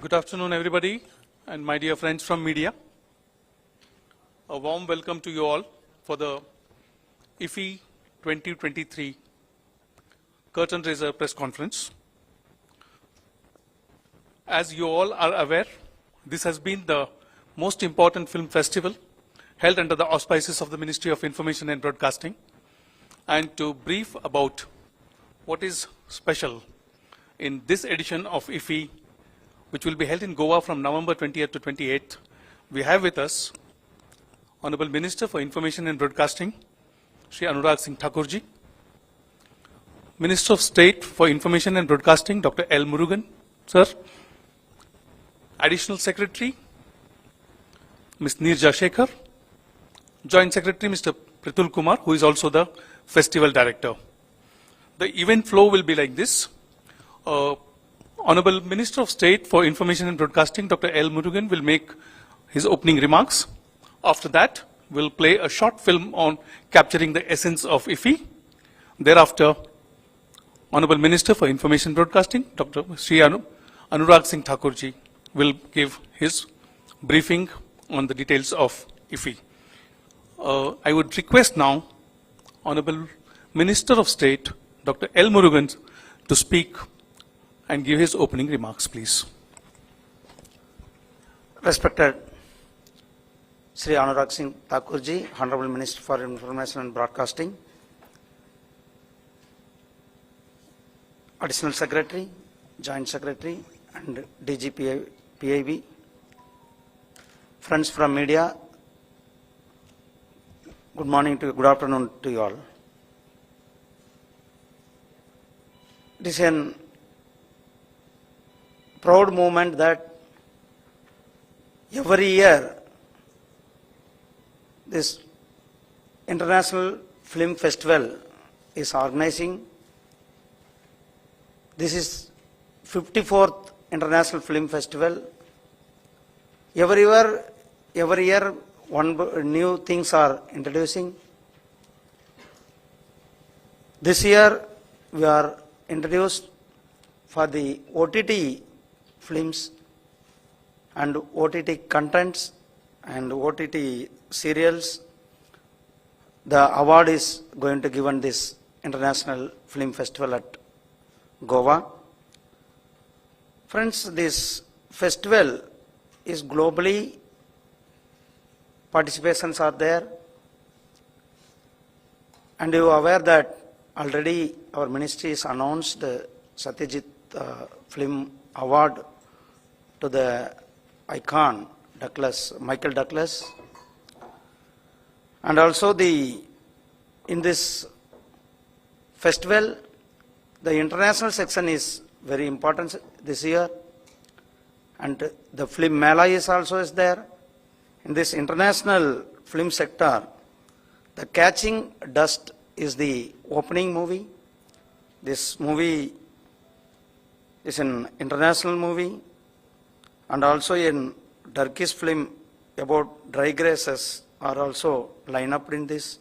Good afternoon, everybody, and my dear friends from media. A warm welcome to you all for the IFFI 2023 Curtain Raiser press conference. As you all are aware, this has been the most important film festival held under the auspices of the Ministry of Information and Broadcasting. And to brief about what is special in this edition of IFFI, which will be held in Goa from November 20th to 28th, we have with us Honorable Minister for Information and Broadcasting, Shri Anurag Singh Thakurji, Minister of State for Information and Broadcasting, Dr. L. Murugan, sir, Additional Secretary, Ms. Neerja Shekhar, Joint Secretary, Mr. Pritul Kumar, who is also the Festival Director. The event flow will be like this. Honorable Minister of State for Information and Broadcasting, Dr. L. Murugan, will make his opening remarks. After that, we'll play a short film on capturing the essence of IFFI. Thereafter, Honorable Minister for Information and Broadcasting, Dr. Shri Anurag Singh Thakurji, will give his briefing on the details of IFFI. I would request now Honorable Minister of State, Dr. L. Murugan, to speak and give his opening remarks, please. Respected Sri Anurag Singh Thakurji, Honorable Minister for Information and Broadcasting, Additional Secretary, Joint Secretary, and DG PIB, friends from media, good morning to you, good afternoon to you all. It is an proud moment that every year this International Film Festival is organizing. This is 54th International Film Festival. Every year one new things are introducing. This year we are introduced for the OTT films and OTT contents and OTT serials. The award is going to given this International Film Festival at Goa. Friends, this festival is globally, participations are there, and you are aware that already our ministry has announced the Satyajit Film Award to the icon Michael Douglas, and also in this festival the international section is very important this year, and the film Mela is also there. In this international film sector, The Catching Dust is the opening movie. This movie is an international movie, and also in Turkish film about dry grasses are also lined up in this.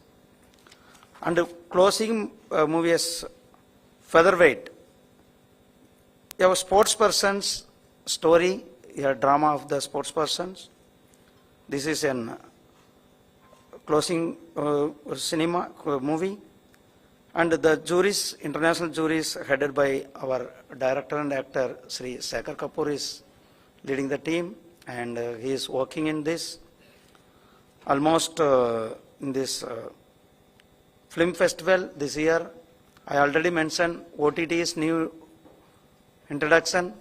And the closing movie is Featherweight. You have a sports person's story, a drama of the sports persons. This is an closing cinema movie. And the juries, international juries headed by our director and actor Sri Shekhar Kapoor is leading the team, and he is working in this. Almost in this film festival this year, I already mentioned OTT's new introduction,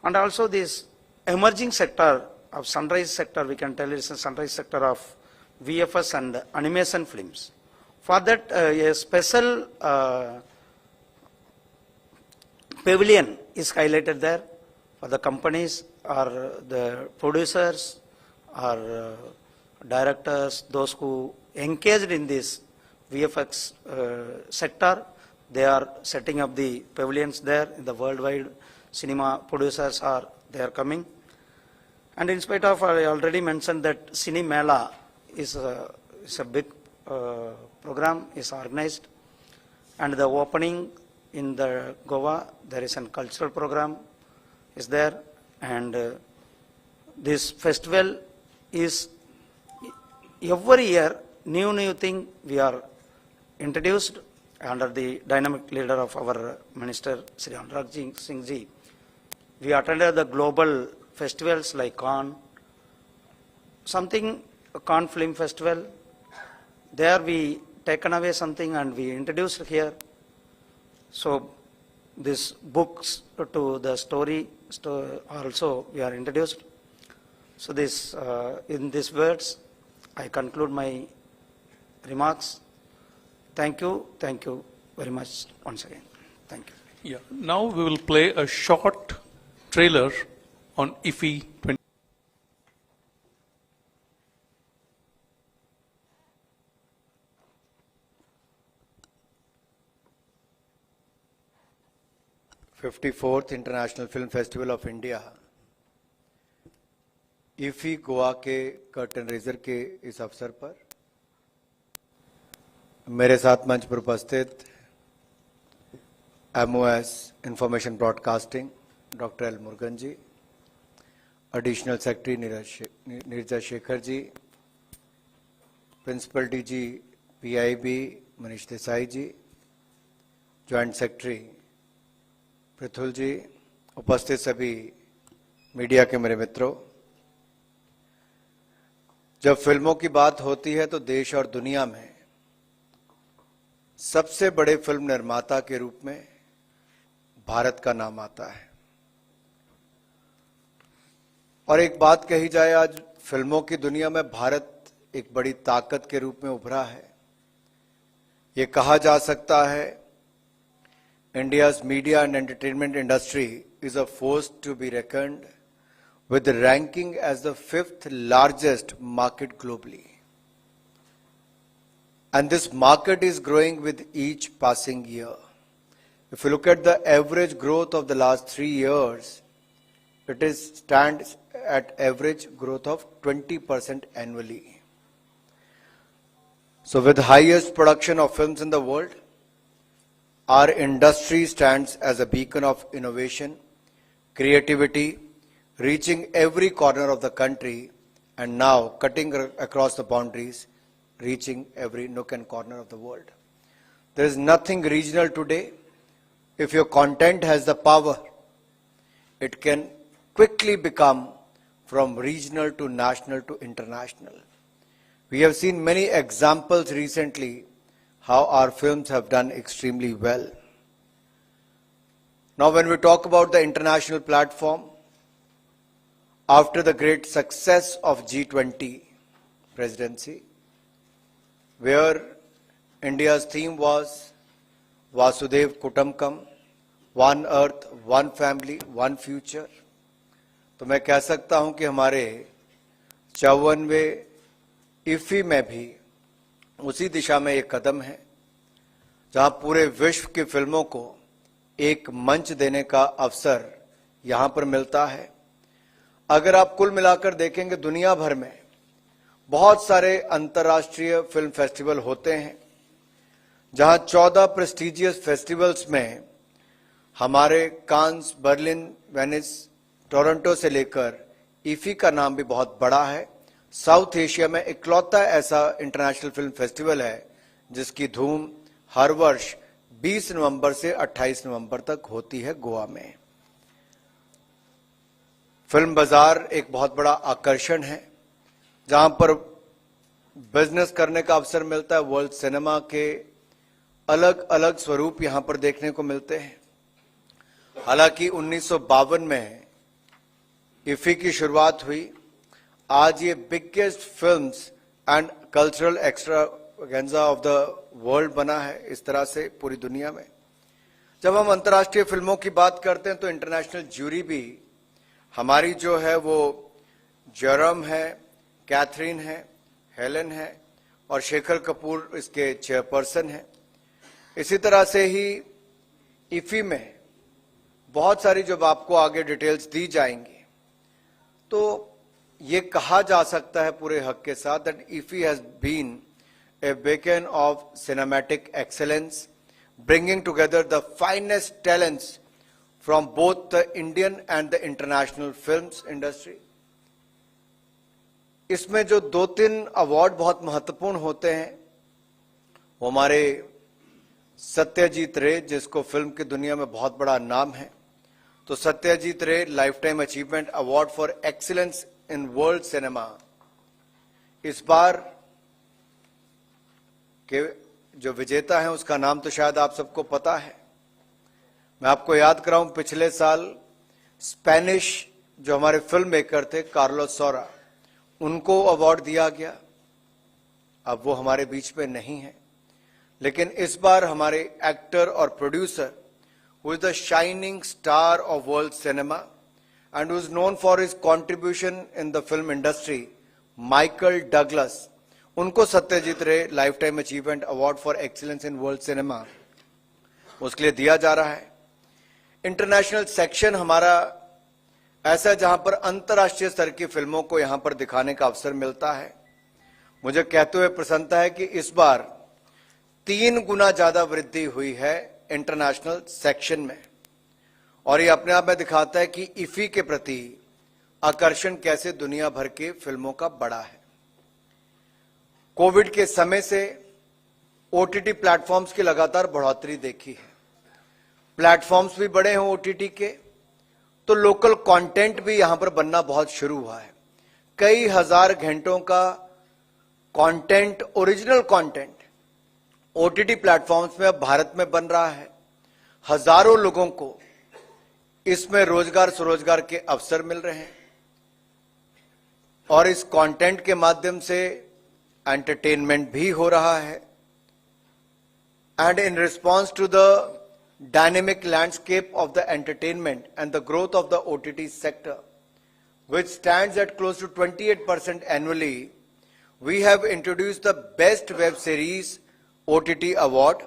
and also this emerging sector of sunrise sector, we can tell it is a sunrise sector of VFS and animation films. For that, a special pavilion is highlighted there for the companies or the producers or directors, those who engaged in this VFX sector. They are setting up the pavilions there. In the worldwide cinema producers are coming. And in spite of, I already mentioned that Cine Mela is a big program is organized, and the opening in the Goa, there is a cultural program is there, And this festival is every year new thing we are introduced under the dynamic leader of our Minister Sri Anurag Singh Ji. We attended the global festivals like Cannes, Cannes Film Festival. There we taken away something and we introduced here. So these books to the story also we are introduced. So this, in these words, I conclude my remarks. Thank you very much once again. Thank you. Yeah. Now we will play a short trailer on IFFI 20. फ़िफ्टी-4th international film festival of India IFFI Goa के curtain razor के इस अवसर पर मेरे साथ मंच पर उपस्थित MOS information broadcasting doctor L Murugan ji, additional secretary Neeraja Shekhar ji, principal DG PIB Manish Desai ji, joint secretary Prithul ji, उपस्थित सभी मीडिया के मेरे मित्रों, जब फिल्मों की बात होती है तो देश और दुनिया में सबसे बड़े फिल्म निर्माता के रूप में भारत का नाम आता है। और एक बात कही जाए, आज फिल्मों की दुनिया में भारत एक बड़ी ताकत के रूप में उभरा है। ये कहा जा सकता है, India's media and entertainment industry is a force to be reckoned with, the ranking as the 5th largest market globally. And this market is growing with each passing year. If you look at the average growth of the last 3 years, it stands at average growth of 20% annually. So with the highest production of films in the world, our industry stands as a beacon of innovation, creativity, reaching every corner of the country, and now cutting across the boundaries, reaching every nook and corner of the world. There is nothing regional today. If your content has the power, it can quickly become from regional to national to international. We have seen many examples recently how our films have done extremely well. Now when we talk about the international platform, after the great success of G20 presidency, where India's theme was Vasudev Kutumbakam, one earth, one family, one future, तो मैं कह सकता हूं कि हमारे 54वें IFFI में भी उसी दिशा में एक कदम है, जहां पूरे विश्व की फिल्मों को एक मंच देने का अवसर यहां पर मिलता है। अगर आप कुल मिलाकर देखेंगे, दुनिया भर में बहुत सारे अंतर्राष्ट्रीय फिल्म फेस्टिवल होते हैं, जहां 14 प्रेस्टिजियस फेस्टिवल्स में हमारे कांस, बर्लिन, वेनिस, टोरंटो से लेकर IFFI का नाम भी बहुत बड़ा है। साउथ एशिया में इकलौता ऐसा इंटरनेशनल फिल्म फेस्टिवल है जिसकी धूम हर वर्ष 20 नवंबर से 28 नवंबर तक होती है गोवा में। फिल्म बाजार एक बहुत बड़ा आकर्षण है, जहां पर बिजनेस करने का अवसर मिलता है। वर्ल्ड सिनेमा के अलग अलग स्वरूप यहां पर देखने को मिलते हैं। हालांकि 1952 में IFFI की शुरुआत हुई, आज ये biggest films and cultural extravaganza of the world बना है, इस तरह से पूरी दुनिया में। जब हम अंतर्राष्ट्रीय फिल्मों की बात करते हैं तो इंटरनेशनल ज्यूरी भी हमारी जो है वो जेरम है, कैथरीन है, हेलन है और शेखर कपूर इसके चेयरपर्सन हैं। इसी तरह से ही IFFI में बहुत सारी जब आपको आगे डिटेल्स दी जाएंगी तो ये कहा जा सकता है पूरे हक के साथ that IFFI has been a beacon of cinematic excellence, bringing together the finest talents from both the Indian and the international films industry. इसमें जो 2-3 अवार्ड बहुत महत्वपूर्ण होते हैं, वो हमारे सत्यजीत रे, जिसको फिल्म की दुनिया में बहुत बड़ा नाम है, तो सत्यजीत रे life time achievement award for excellence in world cinema इस बार के जो विजेता हैं उसका नाम तो शायद आप सबको पता है। मैं आपको याद कराऊं, पिछले साल स्पेनिश जो हमारे फिल्म मेकर थे कार्लोस सौरा, उनको अवार्ड दिया गया। अब वो हमारे बीच में नहीं है, लेकिन इस बार हमारे एक्टर और producer who is the shining star of world cinema and who is known for his contribution in the film industry, Michael Douglas, उनको सत्यजीत रे life time achievement award for excellence in world cinema उसके लिए दिया जा रहा है। International section हमारा ऐसा जहां पर अंतर्राष्ट्रीय स्तर की फिल्मों को यहां पर दिखाने का अवसर मिलता है। मुझे कहते हुए प्रसन्नता है कि इस बार 3 गुना ज्यादा वृद्धि हुई है इंटरनेशनल सेक्शन में, और ये अपने आप में दिखाता है कि इफी के प्रति आकर्षण कैसे दुनिया भर के फिल्मों का बड़ा है। कोविड के समय से ओटीटी प्लेटफॉर्म्स की लगातार बढ़ोतरी देखी है। प्लेटफॉर्म्स भी बड़े हैं ओटीटी के, तो लोकल कंटेंट भी यहां पर बनना बहुत शुरू हुआ है। कई हजार घंटों का content, original content OTT platforms में अब भारत में बन रहा है। हजारों लोगों को इसमें रोजगार स्वरोजगार के अवसर मिल रहे हैं, और इस कंटेंट के माध्यम से एंटरटेनमेंट भी हो रहा है। And in response to the dynamic landscape of the entertainment and the growth of the OTT sector, which stands at close to 28% annually, we have introduced the Best Web Series OTT Award,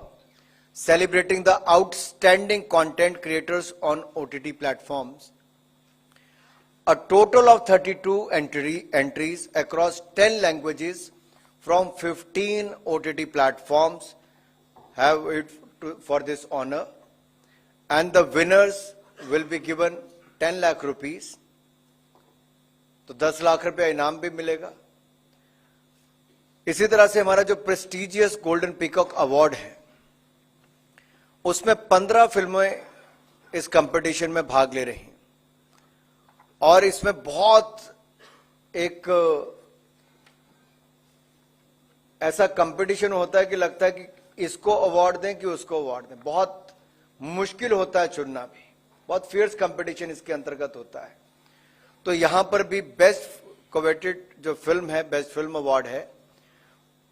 celebrating the outstanding content creators on OTT platforms. A total of 32 entries across 10 languages from 15 OTT platforms have it for this honor, and the winners will be given 10 lakh rupees, तो 10 लाख रुपया इनाम भी मिलेगा। इसी तरह से हमारा जो प्रेस्टिजियस गोल्डन पीकॉक अवार्ड है, उसमें 15 फिल्में इस कंपटीशन में भाग ले रही हैं, और इसमें बहुत एक ऐसा कंपटीशन होता है कि लगता है कि इसको अवार्ड दें कि उसको अवार्ड दें। बहुत मुश्किल होता है चुनना भी, बहुत फियर्स कंपटीशन इसके अंतर्गत होता है। तो यहां पर भी बेस्ट कोवेटेड जो फिल्म है, बेस्ट फिल्म अवार्ड है,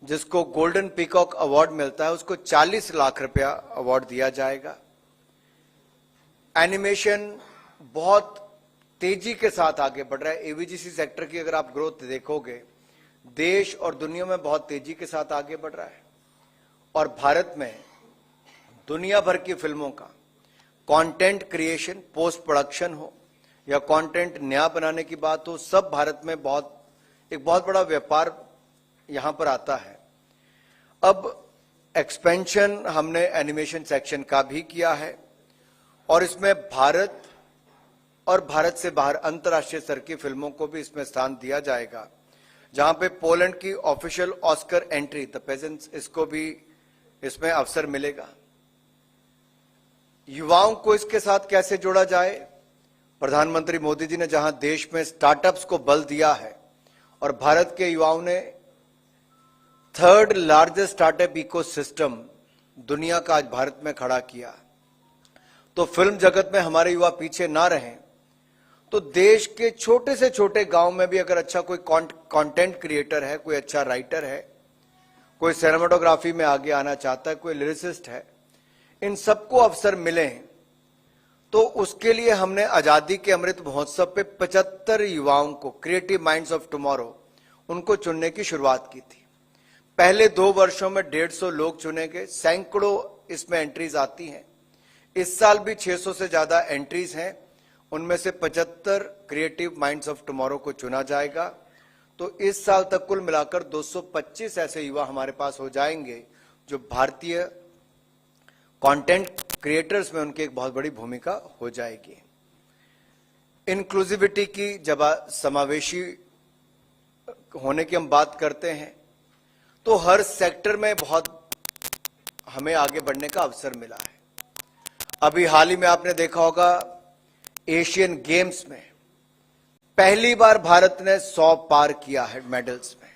जिसको गोल्डन पीकॉक अवार्ड मिलता है, उसको 40 लाख रुपया अवार्ड दिया जाएगा। एनिमेशन बहुत तेजी के साथ आगे बढ़ रहा है। एवीजीसी सेक्टर की अगर आप ग्रोथ देखोगे, देश और दुनिया में बहुत तेजी के साथ आगे बढ़ रहा है, और भारत में दुनिया भर की फिल्मों का कंटेंट क्रिएशन, पोस्ट प्रोडक्शन हो या कंटेंट नया बनाने की बात हो, सब भारत में एक बहुत बड़ा व्यापार यहां पर आता है। अब एक्सपेंशन हमने एनिमेशन सेक्शन का भी किया है, और इसमें भारत और भारत से बाहर अंतर्राष्ट्रीय स्तर की फिल्मों को भी इसमें स्थान दिया जाएगा, जहां पे पोलैंड की official Oscar entry the pageants, इसको भी इसमें अवसर मिलेगा। युवाओं को इसके साथ कैसे जोड़ा जाए, प्रधानमंत्री मोदी जी ने जहां देश में स्टार्टअप्स को बल दिया है, और भारत के युवाओं ने 3rd लार्जेस्ट स्टार्टअप इकोसिस्टम दुनिया का आज भारत में खड़ा किया, तो फिल्म जगत में हमारे युवा पीछे ना रहें, तो देश के छोटे से छोटे गांव में भी अगर अच्छा कोई कंटेंट क्रिएटर है, कोई अच्छा राइटर है, कोई सिनेमाटोग्राफी में आगे आना चाहता है, कोई लिरिसिस्ट है, इन सबको अवसर मिले हैं। तो उसके लिए हमने आजादी के अमृत महोत्सव पे 75 युवाओं को, क्रिएटिव माइंड्स ऑफ टुमारो, उनको चुनने की शुरुआत की थी। पहले 2 वर्षों में 150 लोग चुने गए, सैकड़ों इसमें एंट्रीज आती हैं। इस साल भी 600 से ज्यादा एंट्रीज हैं, उनमें से 75 क्रिएटिव माइंड्स ऑफ टुमारो को चुना जाएगा। तो इस साल तक कुल मिलाकर 225 ऐसे युवा हमारे पास हो जाएंगे जो भारतीय कंटेंट क्रिएटर्स में उनकी एक बहुत बड़ी भूमिका हो जाएगी। इंक्लूसिविटी की जब समावेशी होने की हम बात करते हैं तो हर सेक्टर में बहुत हमें आगे बढ़ने का अवसर मिला है। अभी हाल ही में आपने देखा होगा एशियन गेम्स में पहली बार भारत ने 100 पार किया है मेडल्स में।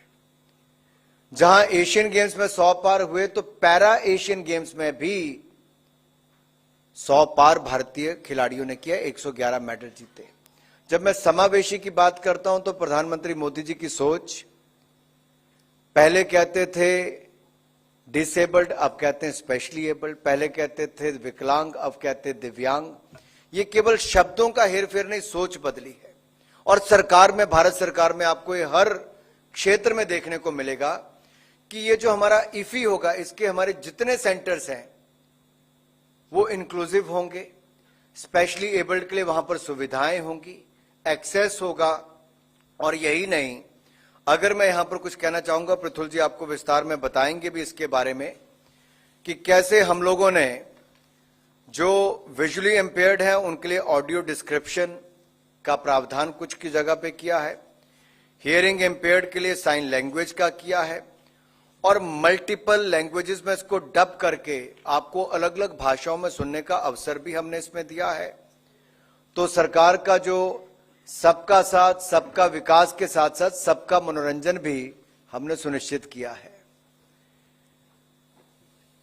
जहां एशियन गेम्स में 100 पार हुए तो पैरा एशियन गेम्स में भी 100 पार भारतीय खिलाड़ियों ने किया, 111 मेडल जीते। जब मैं समावेशी की बात करता हूं तो प्रधानमंत्री मोदी जी की सोच, पहले कहते थे डिसेबल्ड, अब कहते हैं स्पेशली एबल्ड, पहले कहते थे विकलांग, अब कहते हैं दिव्यांग। ये केवल शब्दों का हेरफेर नहीं, सोच बदली है। और सरकार में, भारत सरकार में आपको ये हर क्षेत्र में देखने को मिलेगा कि ये जो हमारा इफी होगा, इसके हमारे जितने सेंटर्स हैं वो इंक्लूसिव होंगे, स्पेशली एबल्ड के लिए वहां पर सुविधाएं होंगी, एक्सेस होगा। और यही नहीं, अगर मैं यहां पर कुछ कहना चाहूंगा, पृथुल जी आपको विस्तार में बताएंगे भी इसके बारे में कि कैसे हम लोगों ने जो विजुअली इंपेयर्ड हैं उनके लिए ऑडियो डिस्क्रिप्शन का प्रावधान कुछ की जगह पे किया है, हियरिंग इंपेयर्ड के लिए साइन लैंग्वेज का किया है, और मल्टीपल लैंग्वेजेस में इसको डब करके आपको अलग अलग भाषाओं में सुनने का अवसर भी हमने इसमें दिया है। तो सरकार का जो सबका साथ, सबका विकास के साथ साथ सबका मनोरंजन भी हमने सुनिश्चित किया है।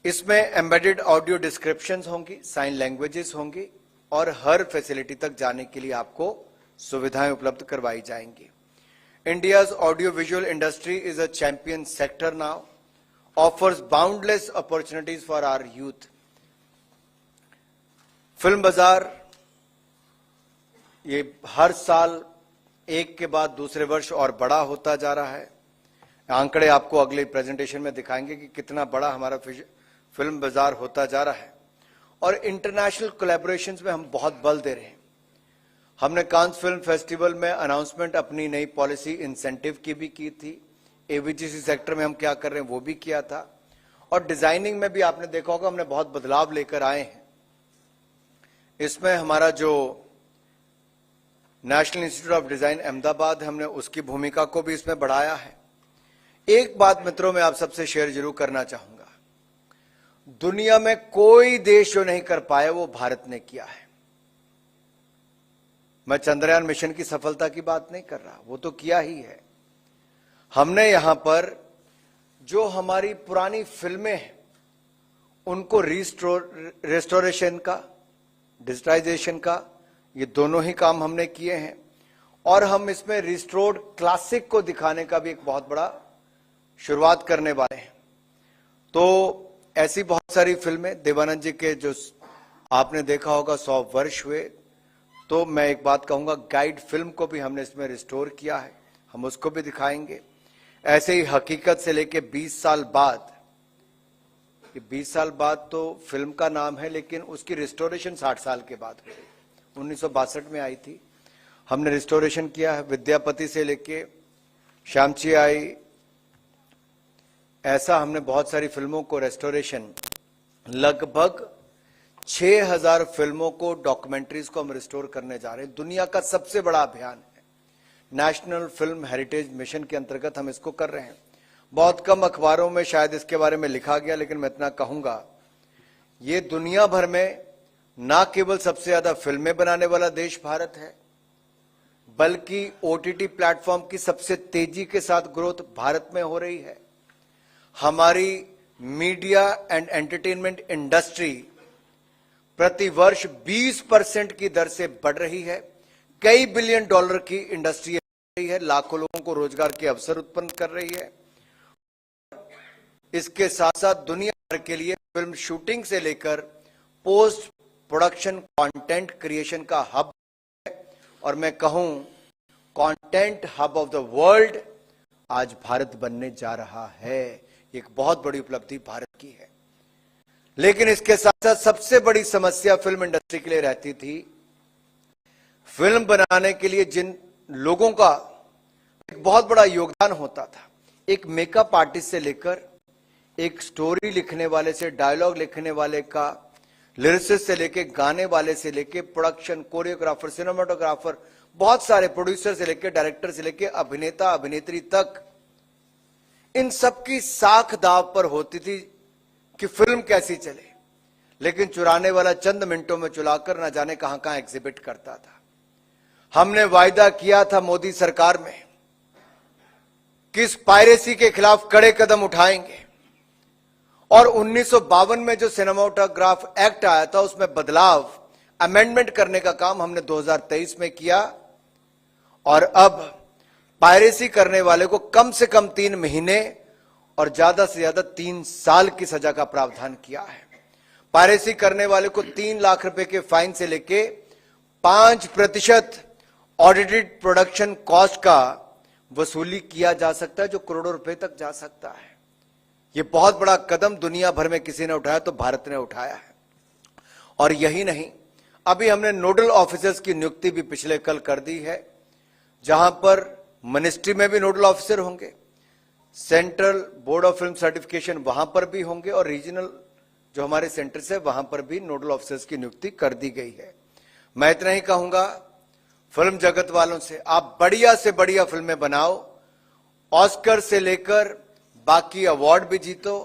इसमें एम्बेडेड ऑडियो डिस्क्रिप्शंस होंगी, साइन लैंग्वेजेस होंगी, और हर फैसिलिटी तक जाने के लिए आपको सुविधाएं उपलब्ध करवाई जाएंगी। India's audiovisual industry is a champion sector now, offers boundless opportunities for our youth. Film बाजार ये हर साल एक के बाद दूसरे वर्ष और बड़ा होता जा रहा है। आंकड़े आपको अगले प्रेजेंटेशन में दिखाएंगे कि कितना बड़ा हमारा फिल्म बाजार होता जा रहा है। और इंटरनेशनल कोलैबोरेशंस में हम बहुत बल दे रहे हैं। हमने कांस फिल्म फेस्टिवल में अनाउंसमेंट अपनी नई पॉलिसी इंसेंटिव की भी की थी, एवीजीसी सेक्टर में हम क्या कर रहे हैं वो भी किया था, और डिजाइनिंग में भी आपने देखा होगा हमने बहुत बदलाव लेकर आए हैं। इसमें हमारा जो national institute of design Ahmedabad, हमने उसकी भूमिका को भी इसमें बढ़ाया है। एक बात मित्रों मैं आप सबसे शेयर जरूर करना चाहूंगा, दुनिया में कोई देश जो नहीं कर पाया वो भारत ने किया है। मैं चंद्रयान मिशन की सफलता की बात नहीं कर रहा, वो तो किया ही है। हमने यहां पर जो हमारी पुरानी फिल्में हैं उनको रेस्टोरेशन का, डिजिटाइजेशन का, ये दोनों ही काम हमने किए हैं। और हम इसमें रिस्टोर्ड क्लासिक को दिखाने का भी एक बहुत बड़ा शुरुआत करने वाले हैं। तो ऐसी बहुत सारी फिल्में, देवानंद जी के जो आपने देखा होगा 100 वर्ष हुए, तो मैं एक बात कहूंगा, गाइड फिल्म को भी हमने इसमें रिस्टोर किया है, हम उसको भी दिखाएंगे। ऐसे ही हकीकत से लेके 20 साल बाद, 20 साल बाद तो फिल्म का नाम है लेकिन उसकी रिस्टोरेशन 60 साल के बाद हुई, 1962 में आई थी, हमने रिस्टोरेशन किया है। विद्यापति से लेके श्यामची आई, ऐसा हमने बहुत सारी फिल्मों को रेस्टोरेशन, लगभग 6000 फिल्मों को, डॉक्यूमेंट्रीज को हम रिस्टोर करने जा रहे हैं। दुनिया का सबसे बड़ा अभियान है, नेशनल फिल्म हेरिटेज मिशन के अंतर्गत हम इसको कर रहे हैं। बहुत कम अखबारों में शायद इसके बारे में लिखा गया, लेकिन मैं इतना कहूंगा, ये दुनिया भर में ना केवल सबसे ज्यादा फिल्में बनाने वाला देश भारत है, बल्कि ओटीटी प्लेटफॉर्म की सबसे तेजी के साथ ग्रोथ भारत में हो रही है। हमारी मीडिया एंड एंटरटेनमेंट इंडस्ट्री प्रति वर्ष 20% की दर से बढ़ रही है, कई बिलियन डॉलर की इंडस्ट्री है, लाखों लोगों को रोजगार के अवसर उत्पन्न कर रही है। इसके साथ साथ दुनिया भर के लिए फिल्म शूटिंग से लेकर पोस्ट प्रोडक्शन कंटेंट क्रिएशन का हब है, और मैं कहूं content hub of the world आज भारत बनने जा रहा है। एक बहुत बड़ी उपलब्धि भारत की है। लेकिन इसके साथ साथ सबसे बड़ी समस्या फिल्म इंडस्ट्री के लिए रहती थी, फिल्म बनाने के लिए जिन लोगों का एक बहुत बड़ा योगदान होता था, एक मेकअप आर्टिस्ट से लेकर एक स्टोरी लिखने वाले से डायलॉग लिखने वाले का, लिरिसिस्ट से लेके, गाने वाले से लेके, प्रोडक्शन, कोरियोग्राफर, सिनेमाटोग्राफर, बहुत सारे प्रोड्यूसर से लेके, डायरेक्टर से लेके, अभिनेता अभिनेत्री तक, इन सबकी साख दाव पर होती थी कि फिल्म कैसी चले। लेकिन चुराने वाला चंद मिनटों में चुराकर न जाने कहां कहां एग्जिबिट करता था। हमने वायदा किया था मोदी सरकार में कि इस पायरेसी के खिलाफ कड़े कदम उठाएंगे, और 1952 में जो सिनेमाटोग्राफ एक्ट आया था उसमें बदलाव, अमेंडमेंट करने का काम हमने 2023 में किया, और अब पायरेसी करने वाले को कम से कम 3 महीने और ज्यादा से ज्यादा 3 साल की सजा का प्रावधान किया है। पायरेसी करने वाले को 3 लाख रुपए के फाइन से लेके 5% ऑडिटेड प्रोडक्शन कॉस्ट का वसूली किया जा सकता है, जो करोड़ों रुपए तक जा सकता है। यह बहुत बड़ा कदम दुनिया भर में किसी ने उठाया तो भारत ने उठाया है। और यही नहीं, अभी हमने नोडल ऑफिसर्स की नियुक्ति भी पिछले कल कर दी है, जहां पर मिनिस्ट्री में भी नोडल ऑफिसर होंगे, central board of film certification वहां पर भी होंगे, और रीजनल जो हमारे सेंटर्स है वहां पर भी नोडल ऑफिसर्स की नियुक्ति कर दी गई है। मैं इतना ही कहूंगा फिल्म जगत वालों से, आप बढ़िया से बढ़िया फिल्में बनाओ, ऑस्कर से लेकर बाकी अवार्ड भी जीतो,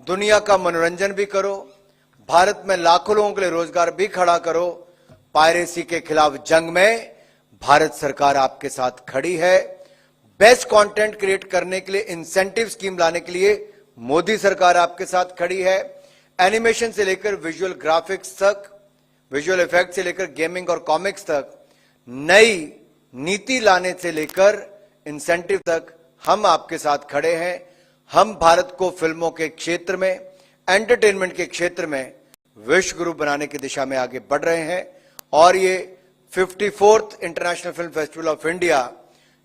दुनिया का मनोरंजन भी करो, भारत में लाखों लोगों के लिए रोजगार भी खड़ा करो। पायरेसी के खिलाफ जंग में भारत सरकार आपके साथ खड़ी है। बेस्ट कंटेंट क्रिएट करने के लिए इंसेंटिव स्कीम लाने के लिए मोदी सरकार आपके साथ खड़ी है। एनिमेशन से लेकर विजुअल ग्राफिक्स तक, विजुअल इफेक्ट से लेकर गेमिंग और कॉमिक्स तक, नई नीति लाने से लेकर इंसेंटिव तक हम आपके साथ खड़े हैं। हम भारत को फिल्मों के क्षेत्र में, एंटरटेनमेंट के क्षेत्र में विश्व गुरु बनाने की दिशा में आगे बढ़ रहे हैं। और ये 54th international film festival of India,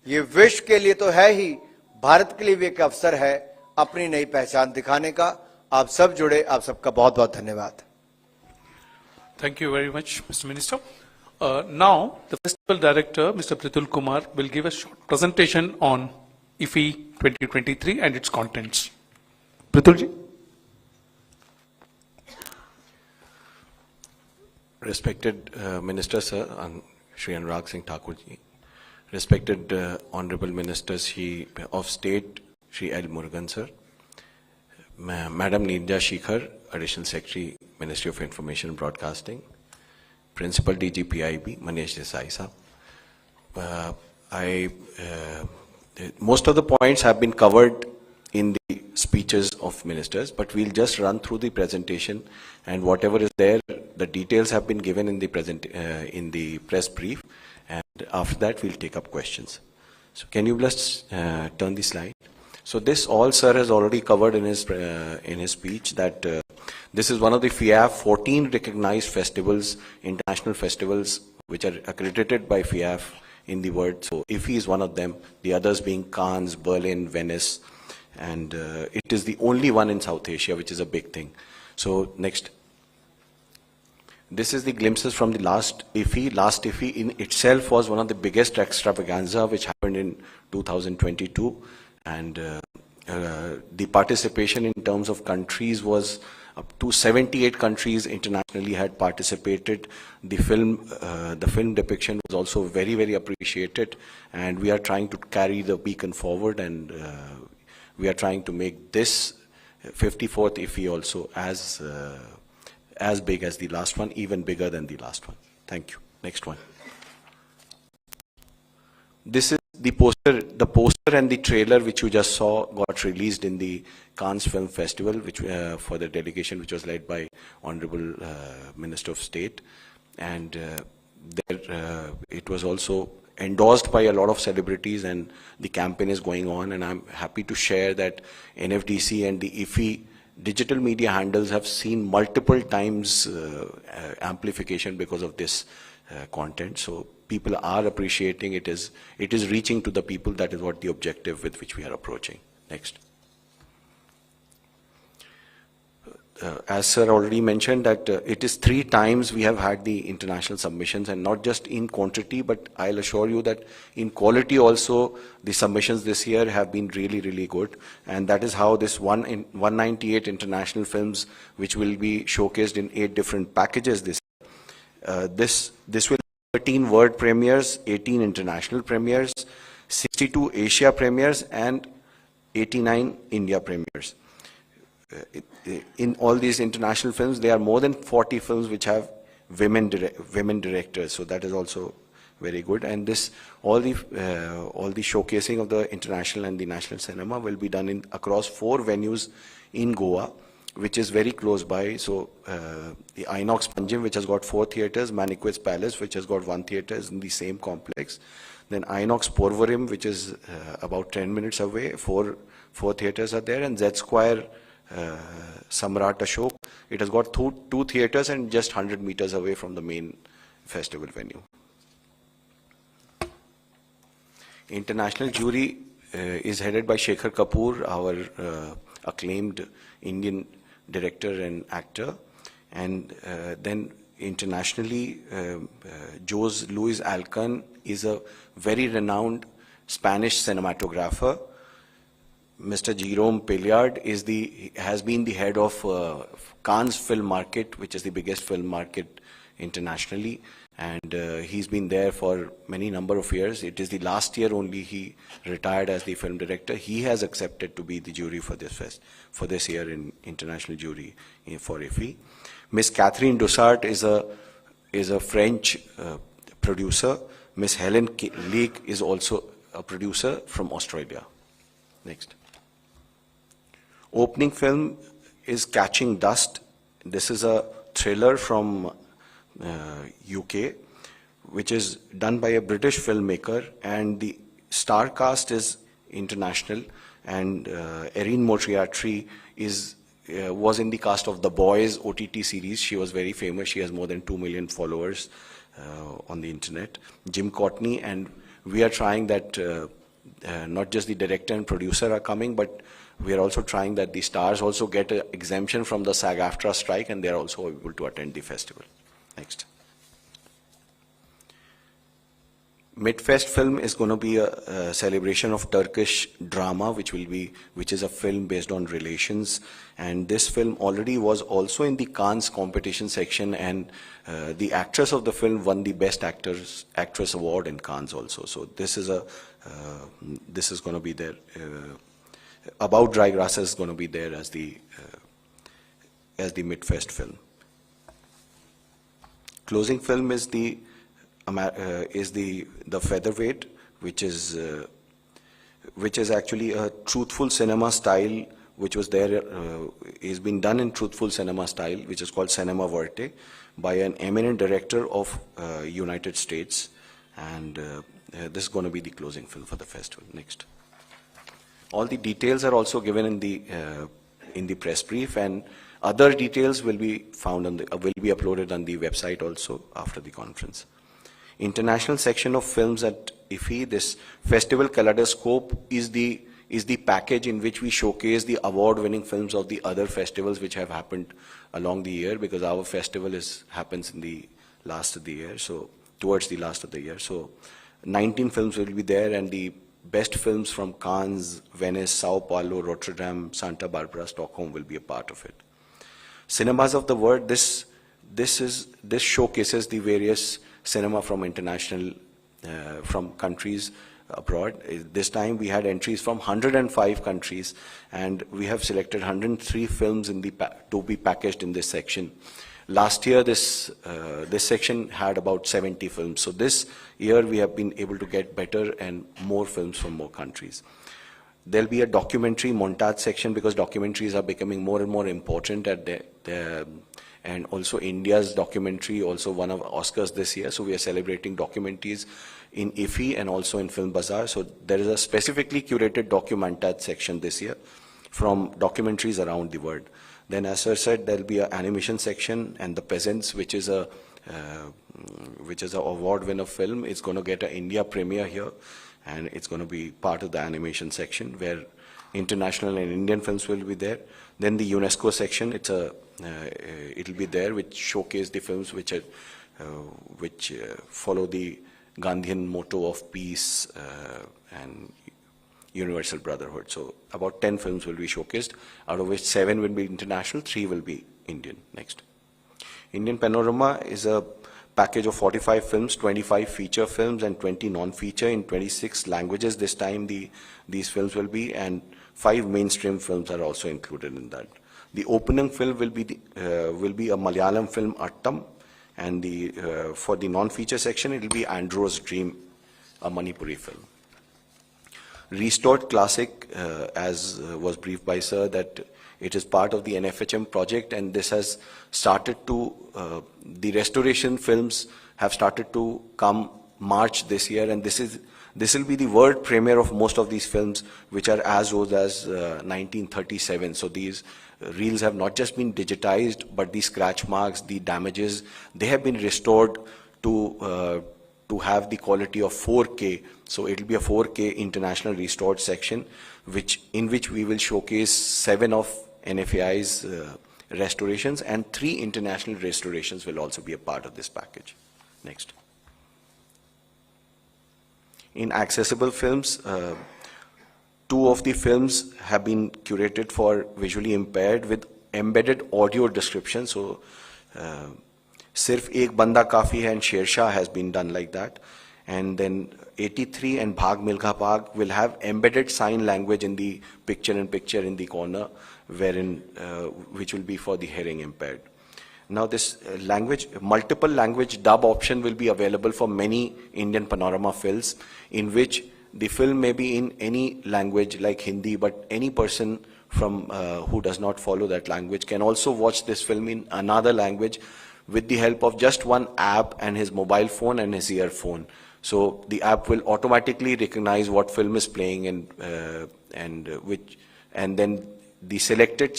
ये विश्व के लिए तो है ही, भारत के लिए भी एक अवसर है अपनी नई पहचान दिखाने का। आप सब जुड़े, आप सबका बहुत बहुत धन्यवाद। Thank you very much, Mr. Minister. Now, the Festival Director, Mr. Pritul Kumar, will give a short presentation on IFFI 2023 and its contents. Pritulji. Respected Minister Sir, Shri Anurag Singh Thakur ji, respected Honorable Ministers of State, Shri L. Murugan Sir, Madam Nirja Shikhar, Additional Secretary, Ministry of Information and Broadcasting, Principal DG PIB, Manish Desai Sahab. Most of the points have been covered in the speeches of ministers, but we'll just run through the presentation, and whatever is there, the details have been given in the press brief, and after that we'll take up questions. So can you just turn the slide? So this all sir has already covered in his speech, that this is one of the FIAF 14 recognized festivals, international festivals, which are accredited by FIAF in the world. So IFFI is one of them, the others being Cannes, Berlin, Venice, and it is the only one in South Asia, which is a big thing. So next. This is the glimpses from the last IFFI. Last IFFI in itself was one of the biggest extravaganza which happened in 2022. And the participation in terms of countries was up to 78 countries internationally had participated. The film depiction was also very, very appreciated, and we are trying to carry the beacon forward, and we are trying to make this 54th IFFI also as big as the last one, even bigger than the last one. Thank you. Next one. This is the poster and the trailer which you just saw got released in the Cannes Film Festival, which for the delegation which was led by Honorable Minister of State, and it was also endorsed by a lot of celebrities, and the campaign is going on, and I'm happy to share that NFDC and the IFFI digital media handles have seen multiple times amplification because of this content. So people are appreciating it. It is reaching to the people. That is what the objective with which we are approaching. Next. as sir already mentioned, that it is 3 times we have had the international submissions, and not just in quantity, but I'll assure you that in quality also, the submissions this year have been really, really good. And that is how this 198 international films, which will be showcased in 8 different packages this year. This will be 13 world premieres, 18 international premieres, 62 Asia premieres, and 89 India premieres. In all these international films, there are more than 40 films which have women directors, so that is also very good. And this all the showcasing of the international and the national cinema will be done across 4 venues in Goa, which is very close by. So the Inox Panjim, which has got 4 theaters, Manikwit's Palace, which has got 1 theater, is in the same complex. Then Inox Porvorim, which is about 10 minutes away, 4 theaters are there, and Z Square Samrat Ashok, it has got 2 theaters and just 100 meters away from the main festival venue. International jury is headed by Shekhar Kapoor, our acclaimed Indian director and actor. And then internationally, Jose Luis Alcan is a very renowned Spanish cinematographer. Mr. Jerome Pillard has been the head of Cannes film market, which is the biggest film market internationally, and he's been there for many number of years. It is the last year only he retired as the film director. He has accepted to be the jury for this year in international jury for IFFI. Miss Catherine Dussart is a French producer. Miss Helen Leake is also a producer from Australia. Next. Opening film is Catching Dust. This is a thriller from UK, which is done by a British filmmaker, and the star cast is international. And Erin Moriarty was in the cast of The Boys OTT series. She was very famous. She has more than 2 million followers on the internet. Jim Courtney, and we are trying that not just the director and producer are coming, but we are also trying that the stars also get an exemption from the SAG-AFTRA strike, and they are also able to attend the festival. Next. Midfest film is going to be a celebration of Turkish drama, which is a film based on relations. And this film already was also in the Cannes competition section, and the actress of the film won the Best Actress award in Cannes also. So this is going to be there. About Dry Grasses is going to be there as the Midfest film. Closing film is the Featherweight, which is actually a truthful cinema style, which was there, is being done in truthful cinema style, which is called Cinema Verte, by an eminent director of United States, and this is going to be the closing film for the festival. Next. All the details are also given in the press brief, and other details will be found will be uploaded on the website also after the conference. International section of films at IFFI. This festival kaleidoscope is the package in which we showcase the award-winning films of the other festivals which have happened along the year, because our festival happens in the last of the year, so towards the last of the year. So 19 films will be there, and the best films from Cannes, Venice, Sao Paulo, Rotterdam, Santa Barbara, Stockholm will be a part of it. Cinemas of the World, this showcases the various cinema from international, from countries abroad. This time we had entries from 105 countries, and we have selected 103 films to be packaged in this section. Last year, this section had about 70 films. So this year, we have been able to get better and more films from more countries. There'll be a documentary montage section, because documentaries are becoming more and more important and also India's documentary also won of Oscars this year. So we are celebrating documentaries in IFFI and also in Film Bazaar. So there is a specifically curated documentage section this year from documentaries around the world. Then, as I said, there'll be an animation section, and The Peasants, which is an award winner film, is going to get an India premiere here, and it's going to be part of the animation section, where international and Indian films will be there. Then the UNESCO section, it'll be there, which showcase the films which follow the Gandhian motto of peace and universal brotherhood. So about 10 films will be showcased, out of which 7 will be international, 3 will be Indian. Next. Indian Panorama is a package of 45 films, 25 feature films and 20 non-feature in 26 languages. This time these films will be, and 5 mainstream films are also included in that. The opening film will be a Malayalam film, Attam, and for the non-feature section it will be Andrew's Dream, a Manipuri film. Restored Classic, as was briefed by Sir, that it is part of the NFHM project, and this has started to, the restoration films have started to come March this year, and this will be the world premiere of most of these films, which are as old as 1937. So these reels have not just been digitized, but the scratch marks, the damages, they have been restored to have the quality of 4K. So it will be a 4K international restored section, in which we will showcase 7 of NFAI's restorations, and 3 international restorations will also be a part of this package. Next. In accessible films, 2 of the films have been curated for visually impaired with embedded audio description. So Sirf Ek Banda Kafi Hai and Shershah has been done like that. And then 83 and Bhag Milkha Bhag will have embedded sign language in the picture-in-picture in the corner, which will be for the hearing impaired. Now this multiple language dub option will be available for many Indian Panorama films, in which the film may be in any language like Hindi, but any person who does not follow that language can also watch this film in another language with the help of just one app and his mobile phone and his earphone. So the app will automatically recognize what film is playing and then the selected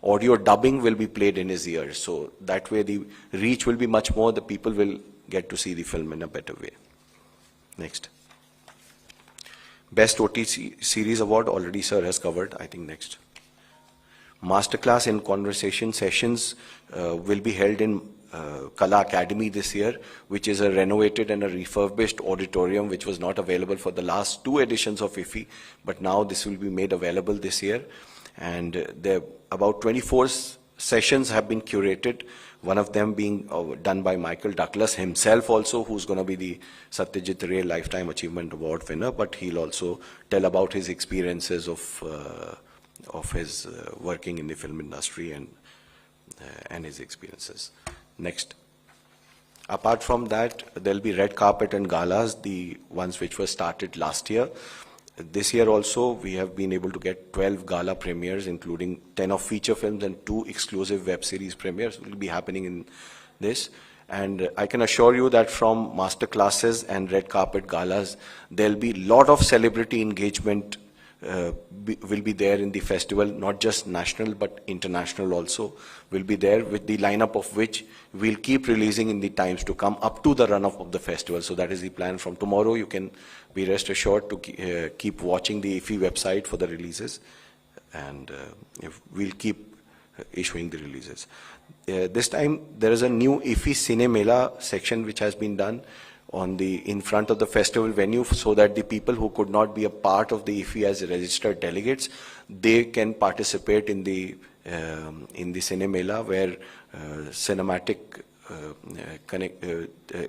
audio dubbing will be played in his ears. So that way the reach will be much more. The people will get to see the film in a better way. Next. Best OTT Series Award, already Sir has covered. I think next. Masterclass in Conversation sessions will be held in Kala Academy this year, which is a renovated and a refurbished auditorium which was not available for the last 2 editions of IFFI, but now this will be made available this year. And there about 24 sessions have been curated, one of them being done by Michael Douglas himself also, who's going to be the Satyajit Ray Lifetime Achievement Award winner, but he'll also tell about his experiences of his working in the film industry and his experiences. Next. Apart from that, there'll be red carpet and galas, the ones which were started last year. This year also, we have been able to get 12 gala premieres, including 10 of feature films and 2 exclusive web series premieres will be happening in this. And I can assure you that from master classes and red carpet galas, there'll be a lot of celebrity engagement will be there in the festival, not just national but international also will be there, with the lineup of which we'll keep releasing in the times to come up to the run-up of the festival. So that is the plan. From tomorrow you can be rest assured to keep watching the IFFI website for the releases, and we'll keep issuing the releases. This time there is a new IFFI Cine Mela section which has been done in front of the festival venue, so that the people who could not be a part of the IFFI as registered delegates, they can participate in the Cine Mela, where cinematic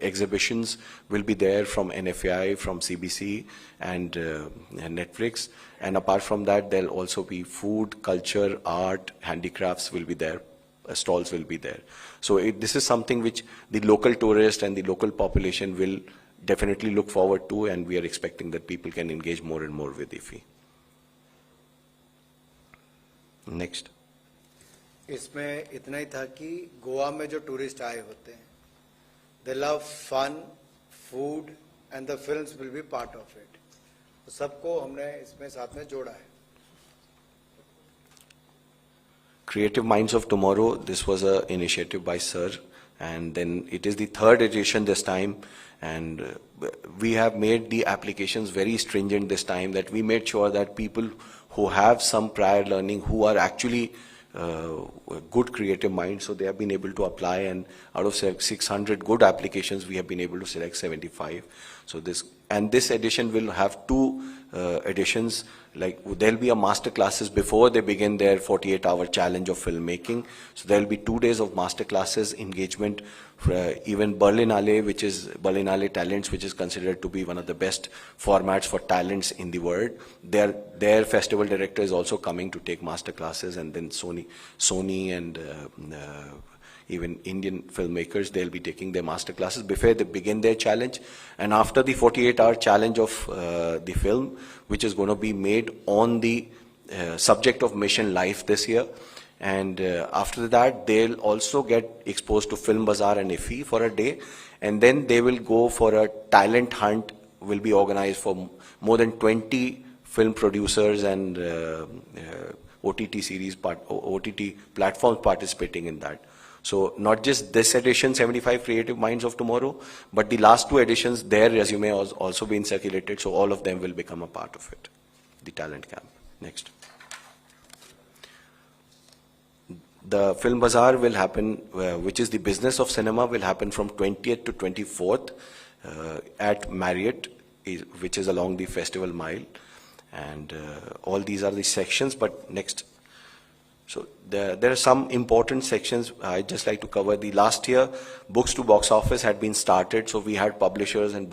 exhibitions will be there from NFAI, from CBC and Netflix. And apart from that, there'll also be food, culture, art, handicrafts will be there. Stalls will be there. So this is something which the local tourist and the local population will definitely look forward to, and we are expecting that people can engage more and more with IFFI. Next. इसमें इतना ही था कि गोवा में जो tourist आए होते हैं, they love fun, food, and the films will be part of it. तो सबको हमने इसमें साथ में जोड़ा है. Creative Minds of Tomorrow, this was an initiative by Sir, and then it is the third edition this time, and we have made the applications very stringent this time, that we made sure that people who have some prior learning, who are actually good creative minds, so they have been able to apply, and out of 600 good applications, we have been able to select 75. So this edition will have two editions. Like there'll be a master classes before they begin their 48-hour challenge of filmmaking. So there'll be 2 days of master classes, engagement. Even Berlinale, which is Berlinale Talents, which is considered to be one of the best formats for talents in the world. Their festival director is also coming to take master classes, and then Sony and even Indian filmmakers, they'll be taking their master classes before they begin their challenge. And after the 48-hour challenge of the film, which is going to be made on the subject of mission life this year, and after that they'll also get exposed to Film Bazaar and IFFI for a day, and then they will go for a talent hunt, will be organized for more than 20 film producers and OTT platforms participating in that. So not just this edition, 75 Creative Minds of Tomorrow, but the last 2 editions, their resume has also been circulated, so all of them will become a part of it, the talent camp. Next. The Film Bazaar will happen, which is the business of cinema, will happen from 20th to 24th at Marriott, which is along the Festival Mile. And all these are the sections, but next. So there are some important sections I'd just like to cover. The last year, Books to Box Office had been started, so we had publishers and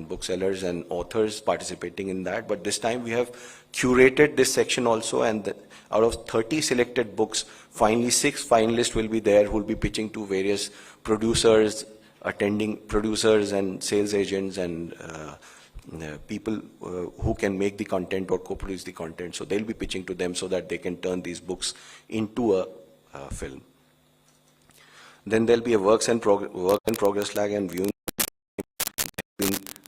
booksellers and authors participating in that. But this time we have curated this section also, and out of 30 selected books, finally 6 finalists will be there who will be pitching to various producers, attending producers and sales agents and people who can make the content or co-produce the content. So they'll be pitching to them so that they can turn these books into a film. Then there'll be a work in progress flag and viewing.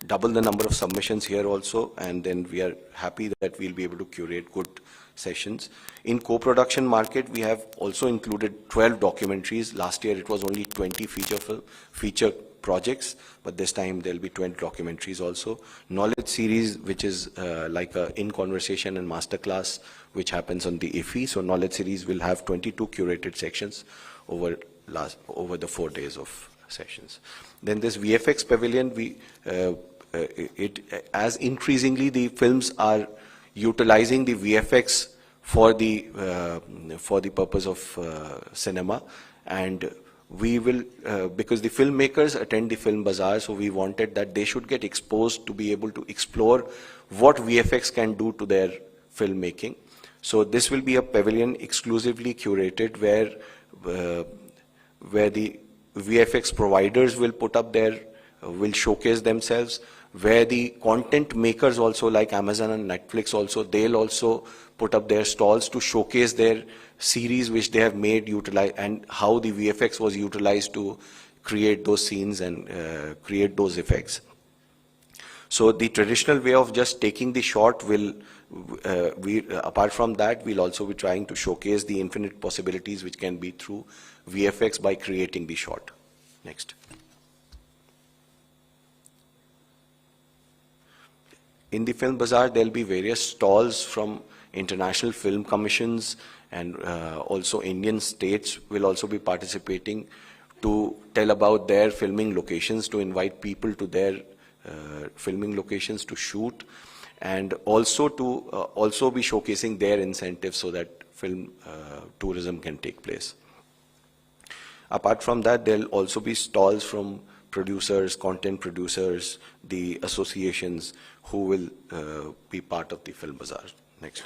Double the number of submissions here also, and then we are happy that we'll be able to curate good sessions. In co-production market, we have also included 12 documentaries. Last year it was only 20 feature projects, but this time there'll be 20 documentaries also. Knowledge series, which is like a In Conversation and Masterclass, which happens on the IFFI. So knowledge series will have 22 curated sections over the 4 days of sessions. Then this VFX pavilion, as increasingly the films are utilizing the VFX for the purpose of cinema, and we will, because the filmmakers attend the Film Bazaar, so we wanted that they should get exposed to be able to explore what VFX can do to their filmmaking. So this will be a pavilion exclusively curated where the VFX providers will put up will showcase themselves, where the content makers also, like Amazon and Netflix also, they'll also put up their stalls to showcase their series which they have made, and how the VFX was utilized to create those scenes and create those effects. So the traditional way of just taking the shot will, apart from that, we'll also be trying to showcase the infinite possibilities which can be through VFX by creating the shot. Next. In the Film Bazaar, there'll be various stalls from international film commissions, and also Indian states will also be participating to tell about their filming locations, to invite people to their filming locations to shoot, and also to also be showcasing their incentives so that film tourism can take place. Apart from that, there'll also be stalls from producers, content producers, the associations who will be part of the Film Bazaar. Next.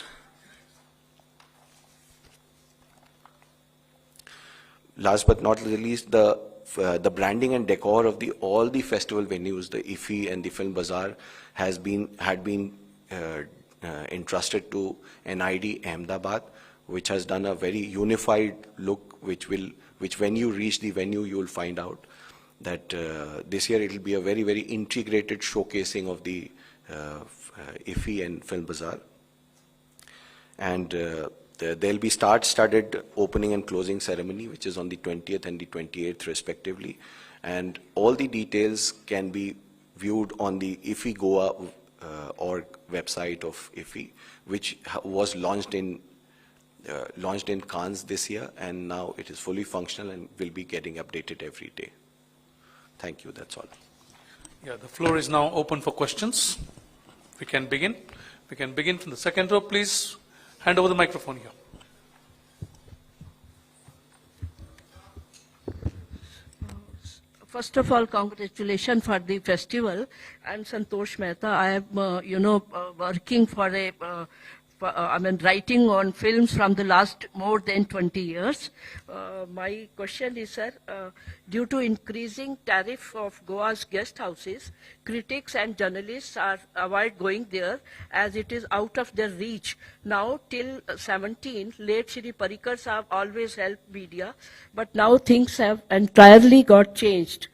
Last but not least, the branding and decor of all the festival venues, the IFFI and the Film Bazaar, had been entrusted to NID Ahmedabad, which has done a very unified look, which when you reach the venue, you will find out that this year it will be a very, very integrated showcasing of the IFFI and Film Bazaar. And there'll be star-studded opening and closing ceremony, which is on the 20th and the 28th respectively. And all the details can be viewed on the IFFI Goa org website of IFFI, which was launched in Cannes this year, and now it is fully functional and will be getting updated every day. Thank you, that's all. Yeah, the floor is now open for questions. We can begin. We can begin from the second row, please. Hand over the microphone here. First of all, congratulations for the festival. I'm Santosh Mehta. I am, working for writing on films from the last more than 20 years. My question is, sir, due to increasing tariff of Goa's guest houses, critics and journalists are avoid going there as it is out of their reach. Now, till 17, late Shri Parikar have always helped media, but now things have entirely got changed.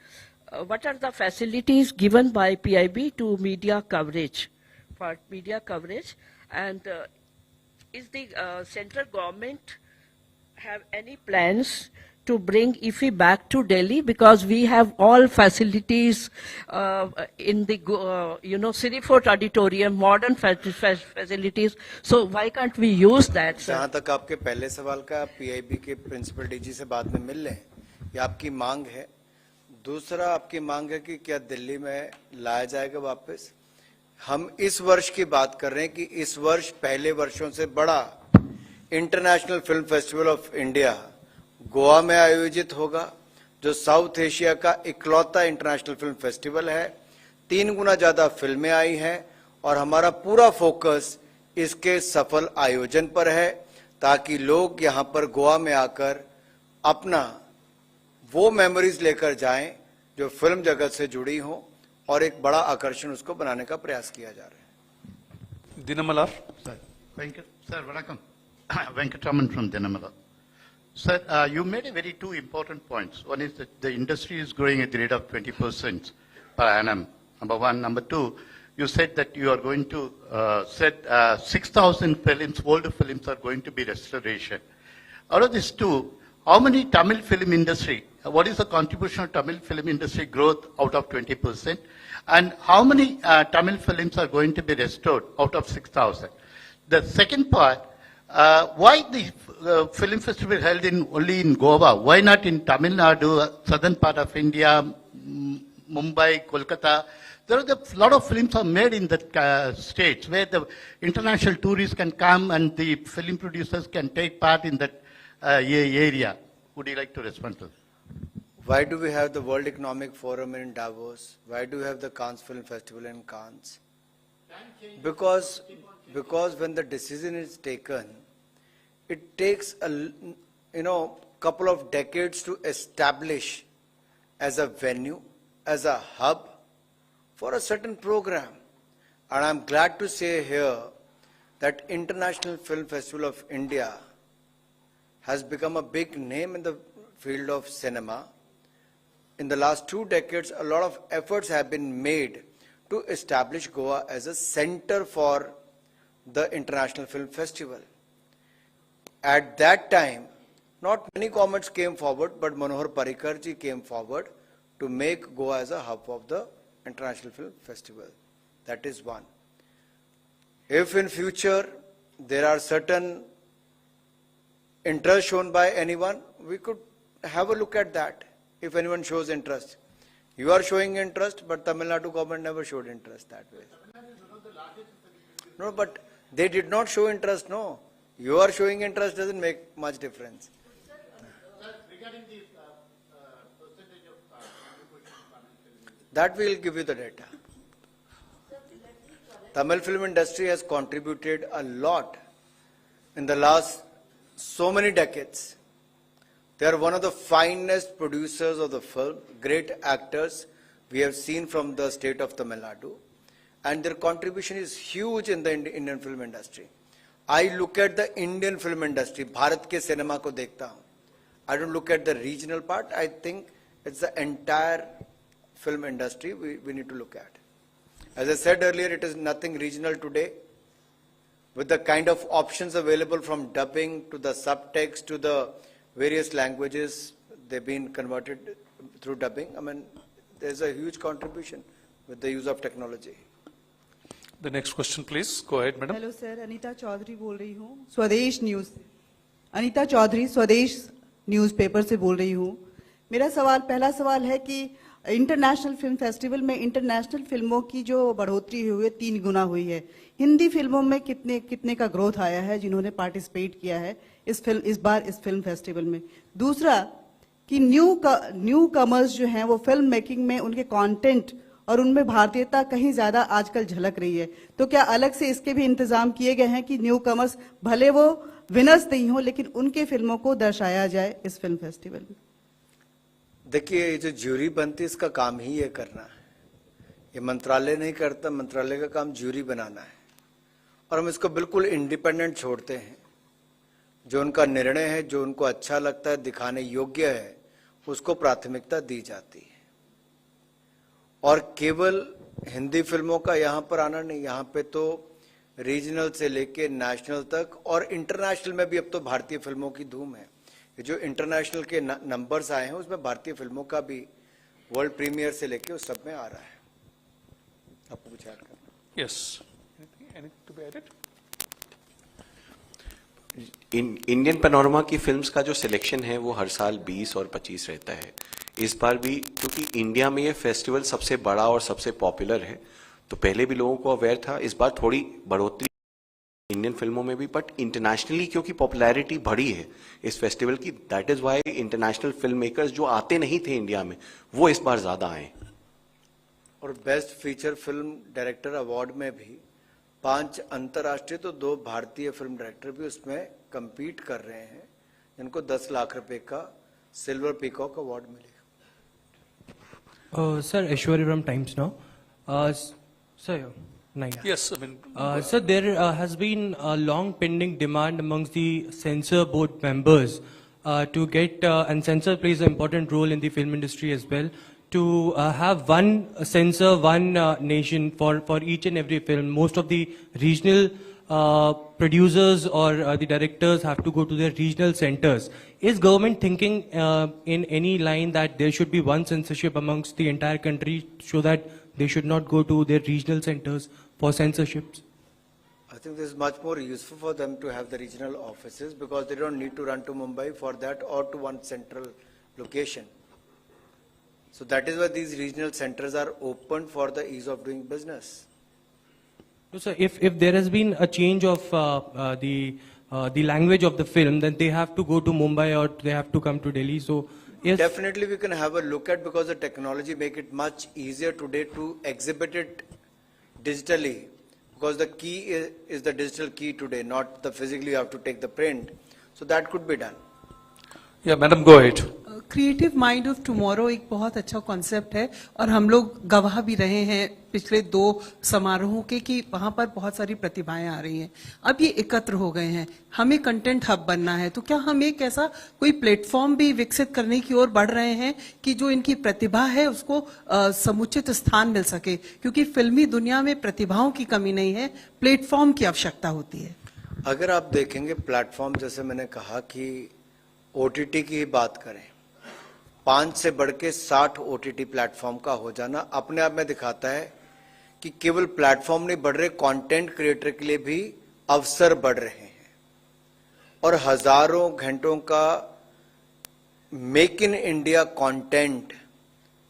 What are the facilities given by PIB to media coverage? For media coverage, and is the central government have any plans to bring IFFI back to Delhi, because we have all facilities in the Sirifort auditorium, modern facilities. So why can't we use that, sir? जहाँ तक आपके पहले सवाल का PIB के principal DG से बाद में मिल लें, ये आपकी मांग है. दूसरा आपकी मांग है कि क्या दिल्ली में लाया जाएगा वापस. हम इस वर्ष की बात कर रहे हैं कि इस वर्ष पहले वर्षों से बड़ा international film festival of India Goa में आयोजित होगा, जो साउथ एशिया का इकलौता इंटरनेशनल फिल्म फेस्टिवल है. 3 गुना ज्यादा फिल्में आई हैं और हमारा पूरा फोकस इसके सफल आयोजन पर है, ताकि लोग यहां पर गोवा में आकर अपना वो मेमोरीज लेकर जाएं जो फिल्म जगत से जुड़ी हों, और एक बड़ा आकर्षण उसको बनाने का प्रयास किया जा रहा है. Dinamalar. Sir, welcome. Venkataraman from Dinamala. Sir, you made a very two important points. One is that the industry is growing at the rate of 20% per annum. Number one. Number two, you said that you are going to set 6,000 films, older films are going to be restoration. Out of these two, how many Tamil film industry, what is the contribution of Tamil film industry growth out of 20%? And how many Tamil films are going to be restored out of 6,000? The second part, why the film festival held only in Goa? Why not in Tamil Nadu, southern part of India, Mumbai, Kolkata? There are a lot of films are made in that states where the international tourists can come and the film producers can take part in that area. Would you like to respond to that? Why do we have the World Economic Forum in Davos? Why do we have the Cannes Film Festival in Cannes? Because when the decision is taken, it takes a couple of decades to establish as a venue, as a hub for a certain program. And I'm glad to say here that International Film Festival of India has become a big name in the field of cinema. In the last 2 decades, a lot of efforts have been made to establish Goa as a center for the International Film Festival. At that time, not many comments came forward, but Manohar Parikar ji came forward to make Goa as a hub of the International Film Festival. That is one. If in future there are certain interest shown by anyone, we could have a look at that. If anyone shows interest. You are showing interest, but Tamil Nadu government never showed interest that way. No, but they did not show interest, no. You are showing interest doesn't make much difference. Regarding the percentage of That will give you the data. Tamil film industry has contributed a lot in the last so many decades. They are one of the finest producers of the film, great actors we have seen from the state of Tamil Nadu, and their contribution is huge in the Indian film industry. I look at the Indian film industry, Bharat ke cinema ko dekhta hu. I don't look at the regional part. I think it's the entire film industry we need to look at. As I said earlier, it is nothing regional today. with the kind of options available from dubbing to the subtext to the various languages they've been converted through dubbing. I mean, there's a huge contribution with the use of technology. The next question, please. Go ahead, madam. Hello sir, Anita Chaudhary बोल रही हूँ स्वदेश news से। अनीता चौधरी स्वदेश newspaper से बोल रही हूँ। मेरा पहला सवाल है कि इंटरनेशनल फिल्म फेस्टिवल में इंटरनेशनल फिल्मों की जो बढ़ोतरी हुई है 3 गुना हुई है। हिंदी फिल्मों में कितने का ग्रोथ आया है जिन्होंने पार्टिसिपेट किया है इस बार इस फिल्म फेस्टिवल में। दूसरा कि न्यू कमर्स जो हैं वो फिल्म मेकिंग में उनके कंटेंट और उनमें भारतीयता कहीं ज्यादा आजकल झलक रही है, तो क्या अलग से इसके भी इंतजाम किए गए हैं कि न्यू कमर्स भले वो विनर्स नहीं हो लेकिन उनके फिल्मों को दर्शाया जाए इस फिल्म फेस्टिवल में? देखिए, ये जो ज्यूरी बनती है इसका काम ही ये करना है, ये मंत्रालय नहीं करता। मंत्रालय का काम ज्यूरी बनाना है और हम इसको बिल्कुल इंडिपेंडेंट छोड़ते हैं। जो उनका निर्णय है, जो उनको अच्छा लगता है, दिखाने योग्य है, उसको प्राथमिकता दी जाती है। और केवल हिंदी फिल्मों का यहाँ पर आना नहीं, यहाँ पे तो रीजनल से लेके नेशनल तक और इंटरनेशनल में भी अब तो भारतीय फिल्मों की धूम है। ये जो इंटरनेशनल के नंबर्स आए हैं उसमें भारतीय फिल्मों का भी वर्ल्ड प्रीमियर से लेके उस सब में आ रहा है। आपको कुछ ऐड करना? Yes. Anything to be added? Indian panorama की फिल्म्स का जो सिलेक्शन है वो हर साल 20 और 25 रहता है। इस बार भी क्योंकि इंडिया में ये फेस्टिवल सबसे बड़ा और सबसे पॉपुलर है, तो पहले भी लोगों को अवेयर था। इस बार थोड़ी बढ़ोतरी इंडियन फिल्मों में भी, बट इंटरनेशनली क्योंकि पॉपुलैरिटी बढ़ी है इस फेस्टिवल की, that is why international film makers जो आते नहीं थे इंडिया में वो इस बार ज्यादा आए। और best feature film director award में भी 5 अंतर्राष्ट्रीय तो 2 भारतीय फिल्म डायरेक्टर भी उसमें compete कर रहे हैं, जिनको 10 लाख रुपए का सिल्वर पीकॉक अवार्ड मिलेगा। Sir, Ashwari from Times Now. Sir, Naina. Yes, I mean. Sir, there has been a long pending demand amongst the censor board members to get, and censor plays an important role in the film industry as well, to have one censor, one nation for each and every film. Most of the regional producers or the directors have to go to their regional centers. Is government thinking in any line that there should be one censorship amongst the entire country so that they should not go to their regional centers for censorships? I think this is much more useful for them to have the regional offices because they don't need to run to Mumbai for that or to one central location. So that is why these regional centers are open for the ease of doing business. No, sir, if there has been a change of the language of the film, then they have to go to Mumbai or they have to come to Delhi. So definitely we can have a look at, because the technology make it much easier today to exhibit it digitally, because the key is the digital key today, not the physically you have to take the print. So that could be done. Yeah, madam, go ahead. Creative mind of tomorrow एक बहुत अच्छा concept है और हम लोग गवाह भी रहे हैं पिछले 2 समारोहों के कि वहां पर बहुत सारी प्रतिभाएं आ रही हैं। अब ये एकत्र हो गए हैं, हमें कंटेंट हब बनना है, तो क्या हम एक ऐसा कोई प्लेटफॉर्म भी विकसित करने की ओर बढ़ रहे हैं कि जो इनकी प्रतिभा है उसको समुचित स्थान मिल सके? क्योंकि फिल्मी दुनिया में प्रतिभाओं की कमी नहीं है, प्लेटफॉर्म की आवश्यकता होती है। अगर आप देखेंगे प्लेटफॉर्म, जैसे मैंने कहा कि OTT की बात करें, 5 से बढ़ के 60 OTT प्लेटफॉर्म का हो जाना अपने आप में दिखाता है कि केवल प्लेटफॉर्म नहीं बढ़ रहे, कंटेंट क्रिएटर के लिए भी अवसर बढ़ रहे हैं और हजारों घंटों का मेक इन इंडिया कंटेंट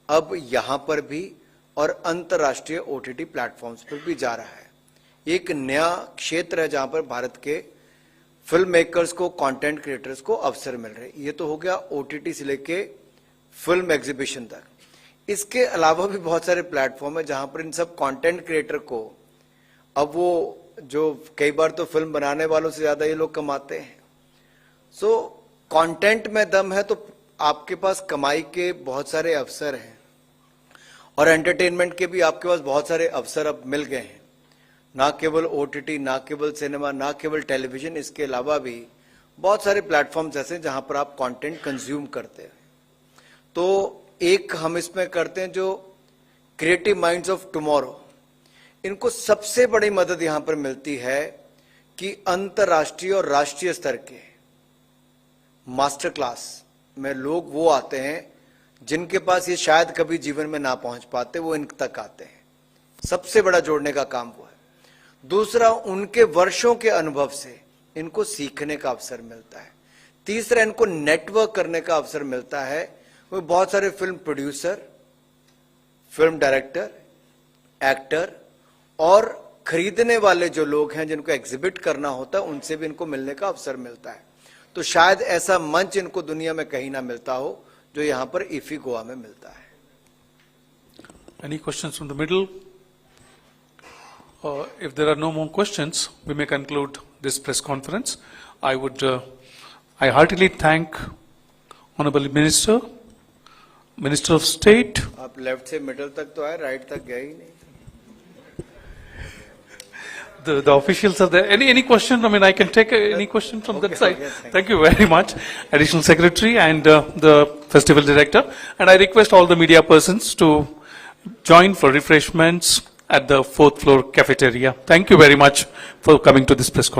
अब यहां पर भी और अंतर्राष्ट्रीय OTT प्लेटफॉर्म्स पर भी जा रहा है। एक नया क्षेत्र है जहां पर भारत के फिल्म मेकर्स को, कंटेंट क्रिएटर्स को अवसर मिल रहे। ये तो हो गया OTT से लेके फिल्म एग्जीबिशन तक। इसके अलावा भी बहुत सारे प्लेटफॉर्म है जहां पर इन सब कंटेंट क्रिएटर को, अब वो जो कई बार तो फिल्म बनाने वालों से ज्यादा ये लोग कमाते हैं। सो कंटेंट में दम है तो आपके पास कमाई के बहुत सारे अवसर हैं और एंटरटेनमेंट के भी आपके पास बहुत सारे अवसर अब मिल गए हैं। ना केवल OTT, ना केवल सिनेमा, ना केवल टेलीविजन, इसके अलावा भी बहुत सारे प्लेटफॉर्म्स ऐसे हैं जहां पर आप कंटेंट कंज्यूम करते हैं। तो एक हम इसमें करते हैं जो क्रिएटिव माइंड्स ऑफ टुमारो, इनको सबसे बड़ी मदद यहां पर मिलती है कि अंतर्राष्ट्रीय और राष्ट्रीय स्तर के मास्टर क्लास में लोग वो आते हैं जिनके पास ये शायद कभी जीवन में ना पहुंच पाते, वो इन तक आते हैं। सबसे बड़ा जोड़ने का काम वो है। दूसरा, उनके वर्षों के अनुभव से इनको सीखने का अवसर मिलता है। तीसरा, इनको नेटवर्क करने का अवसर मिलता है। वो बहुत सारे film producer, film director, actor और खरीदने वाले जो लोग हैं जिनको एग्जिबिट करना होता है, उनसे भी इनको मिलने का अवसर मिलता है। तो शायद ऐसा मंच इनको दुनिया में कहीं ना मिलता हो जो यहां पर इफी गोवा में मिलता है। Any questions from the middle? If there are no more questions, we may conclude this press conference. I heartily thank Honorable Minister, Minister of State. आप लेफ्ट से मिडिल तक तो आए, राइट तक गए ही नहीं। The officials are there. Any question? I mean, I can take any question from that side. Okay, Thank you very much, Additional Secretary and the Festival Director. And I request all the media persons to join for refreshments at the 4th floor cafeteria. Thank you very much for coming to this press conference.